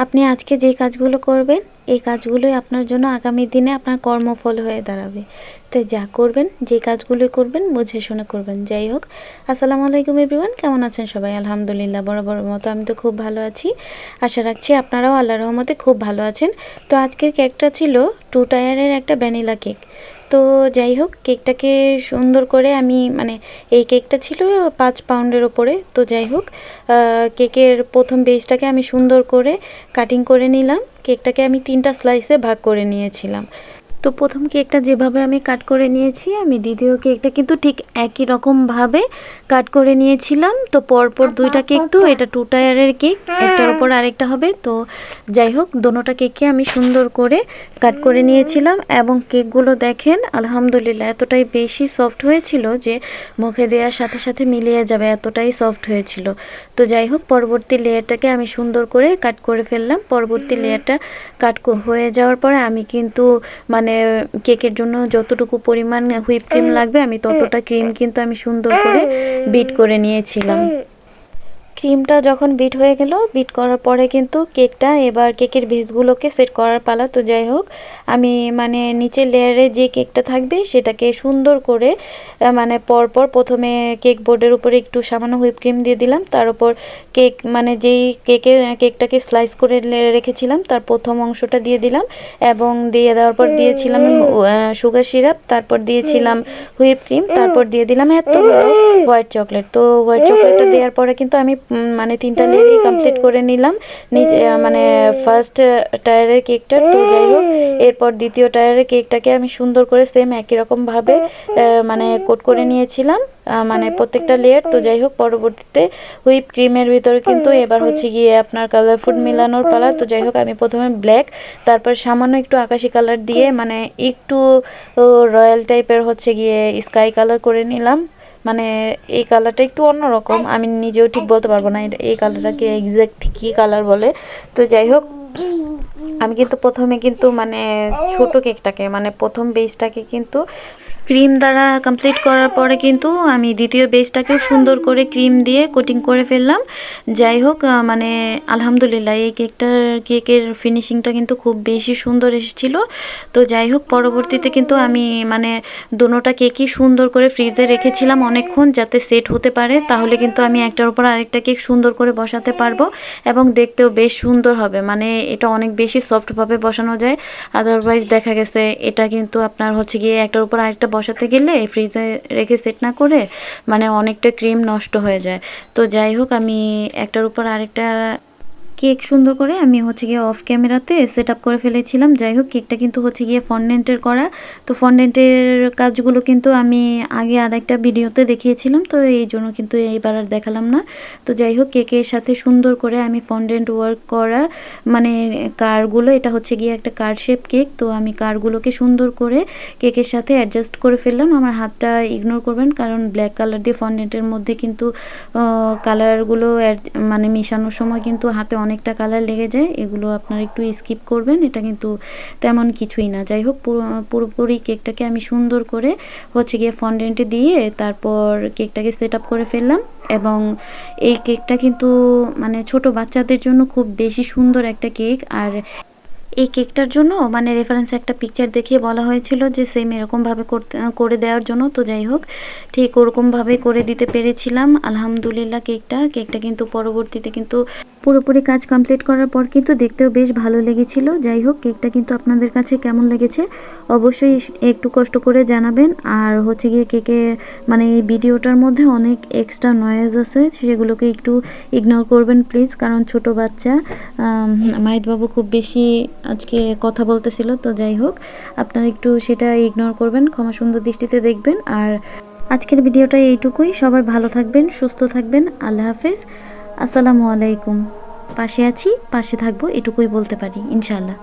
আপনি আজকে যে কাজগুলো করবেন এই কাজগুলোই আপনার জন্য আগামী দিনে আপনার কর্মফল হয়ে দাঁড়াবে। তাই যা করবেন, যে কাজগুলো করবেন বুঝে শুনে করবেন। যাই হোক, আসসালামু আলাইকুম এভরিওয়ান, কেমন আছেন সবাই? আলহামদুলিল্লাহ বরাবর মতো আমি তো খুব ভালো আছি। আশা রাখছি আপনারাও আল্লাহর রহমতে খুব ভালো আছেন। তো আজকের কেকটা ছিল 2 টায়ারের একটা ভ্যানিলা কেক। তো যাই হোক, কেকটাকে সুন্দর করে আমি এই কেকটা ছিল 5 পাউন্ডের ওপরে। তো যাই হোক, কেকের প্রথম বেসটাকে আমি সুন্দর করে কাটিং করে নিলাম। কেকটাকে আমি 3টা স্লাইসে ভাগ করে নিয়েছিলাম। তো প্রথম কেকটা যেভাবে আমি কাট করে নিয়েছি, আমি দ্বিতীয় কেকটা কিন্তু ঠিক একই রকমভাবে কাট করে নিয়েছিলাম। তো পরপর 2টা কেক, তো এটা 2 টায়ারের কেক, একটার ওপর আরেকটা হবে। তো যাই হোক, দোনোটা কেককে আমি সুন্দর করে কাট করে নিয়েছিলাম এবং কেকগুলো দেখেন আলহামদুলিল্লাহ এতটাই বেশি সফট হয়েছিল যে মুখে দেওয়ার সাথে সাথে মিলিয়ে যাবে, এতটাই সফট হয়েছিল। তো যাই হোক, পরবর্তী লেয়ারটাকে আমি সুন্দর করে কাট করে ফেললাম। পরবর্তী লেয়ারটা কাট হয়ে যাওয়ার পরে আমি কিন্তু কেকের জন্য যতটুকু পরিমাণ হুইপ ক্রিম লাগবে আমি ততটা ক্রিম কিন্তু আমি সুন্দর করে বিট করে নিয়েছিলাম। ক্রিমটা যখন বিট হয়ে গেল, বিট করার পরে কিন্তু এবার কেকের ভেজগুলোকে সেট করার পালা। তো যাই হোক, আমি নিচের লেয়ারে যে কেকটা থাকবে সেটাকে সুন্দর করে পরপর প্রথমে কেক বোর্ডের উপরে একটু সামান্য হুইপ ক্রিম দিয়ে দিলাম। তার উপর কেক যেই কেকটাকে স্লাইস করে রেখেছিলাম তার প্রথম অংশটা দিয়ে দিলাম এবং দিয়ে দেওয়ার পর দিয়েছিলাম সুগার সিরাপ, তারপর দিয়েছিলাম হুইপ ক্রিম, তারপর দিয়ে দিলাম এতগুলো হোয়াইট চকলেট। তো হোয়াইট চকলেটটা দেওয়ার পরে কিন্তু আমি 3টা লেয়ারই কমপ্লিট করে নিলাম ফার্স্ট টায়ারের কেকটা। তো যাই হোক, এরপর দ্বিতীয় টায়ারের কেকটাকে আমি সুন্দর করে সেম একই রকমভাবে কোট করে নিয়েছিলাম প্রত্যেকটা লেয়ার। তো যাই হোক, পরবর্তীতে হুইপ ক্রিমের ভিতরে কিন্তু এবার হচ্ছে গিয়ে আপনার কালার ফুড মিলানোর পালা। তো যাই হোক, আমি প্রথমে ব্ল্যাক, তারপর সামান্য একটু আকাশি কালার দিয়ে একটু রয়্যাল টাইপের হচ্ছে গিয়ে স্কাই কালার করে নিলাম। এই কালারটা একটু অন্যরকম, আমি নিজেও ঠিক বলতে পারবো না এই কালারটাকে এক্স্যাক্ট কী কালার বলে। তো যাই হোক, আমি কিন্তু প্রথমে কিন্তু ছোট কেকটাকে প্রথম বেসটাকে কিন্তু ক্রিম দ্বারা কমপ্লিট করার পরে কিন্তু আমি দ্বিতীয় বেসটাকেও সুন্দর করে ক্রিম দিয়ে কোটিং করে ফেললাম। যাই হোক, আলহামদুলিল্লাহ এই কেকের ফিনিশিংটা কিন্তু খুব বেশি সুন্দর এসেছিল। তো যাই হোক, পরবর্তীতে কিন্তু আমি দোনোটা কেকই সুন্দর করে ফ্রিজে রেখেছিলাম অনেকক্ষণ, যাতে সেট হতে পারে। তাহলে কিন্তু আমি একটার উপর আরেকটা কেক সুন্দর করে বসাতে পারবো এবং দেখতেও বেশ সুন্দর হবে। এটা অনেক বেশি সফটভাবে বসানো যায়। আদারওয়াইজ দেখা গেছে এটা কিন্তু আপনার হচ্ছে গিয়ে একটার উপর আরেকটা বসাতে গেলে ফ্রিজে রেখে সেট না করে অনেকটা ক্রিম নষ্ট হয়ে যায়। তো যাই হোক, আমি একটার উপর আরেকটা কেক সুন্দর করে আমি হচ্ছে গিয়ে অফ ক্যামেরাতে সেট আপ করে ফেলেছিলাম। যাই হোক, কেকটা কিন্তু হচ্ছে গিয়ে ফন্ডেন্টের করা। তো ফন্ডেন্টের কাজগুলো কিন্তু আমি আগে আরেকটা ভিডিওতে দেখিয়েছিলাম, তো এই জন্য কিন্তু এইবার আর দেখালাম না। তো যাই হোক, কেকের সাথে সুন্দর করে আমি ফন্ডেন্ট ওয়ার্ক করা কারগুলো, এটা হচ্ছে গিয়ে একটা কার শেপ কেক। তো আমি কারগুলোকে সুন্দর করে কেকের সাথে অ্যাডজাস্ট করে ফেললাম। আমার হাতটা ইগনোর করবেন, কারণ ব্ল্যাক কালার দিয়ে ফন্ডেন্টের মধ্যে কিন্তু কালারগুলো মিশানোর সময় কিন্তু হাতে অনেকটা কালার লেগে যায়। এগুলো আপনারা একটু স্কিপ করবেন, এটা কিন্তু তেমন কিছুই না। যাই হোক, পুরোপুরি কেকটাকে আমি সুন্দর করে হচ্ছে গিয়ে ফন্ডেন্টে দিয়ে তারপর কেকটাকে সেট আপ করে ফেললাম। এবং এই কেকটা কিন্তু ছোট বাচ্চাদের জন্য খুব বেশি সুন্দর একটা কেক। আর এই কেকটার জন্য রেফারেন্সে একটা পিকচার দেখিয়ে বলা হয়েছিল যে সেম এরকমভাবে করে দেওয়ার জন্য। তো যাই হোক, ঠিক ওরকমভাবে করে দিতে পেরেছিলাম আলহামদুলিল্লাহ। কেকটা কিন্তু পরবর্তীতে কিন্তু পুরোপুরি কাজ কমপ্লিট করার পর কিন্তু দেখতেও বেশ ভালো লেগেছিল। যাই হোক, কেকটা কিন্তু আপনাদের কাছে কেমন লেগেছে অবশ্যই একটু কষ্ট করে জানাবেন। আর হচ্ছে গিয়ে কেকে এই ভিডিওটার মধ্যে অনেক এক্সট্রা নয়েজ আছে, সেগুলোকে একটু ইগনোর করবেন প্লিজ, কারণ ছোট বাচ্চা মাহিতবাবু খুব বেশি আজকে কথা বলতেছিল। তো যাই হোক, আপনারা একটু সেটা ইগনোর করবেন, ক্ষমা সুন্দর দৃষ্টিতে দেখবেন। আর আজকের ভিডিওটা এইটুকুই। সবাই ভালো থাকবেন, সুস্থ থাকবেন। আল্লাহ হাফেজ, আসসালামু আলাইকুম। পাশে আছি, পাশে থাকবো, এটুকুই বলতে পারি ইনশাআল্লাহ।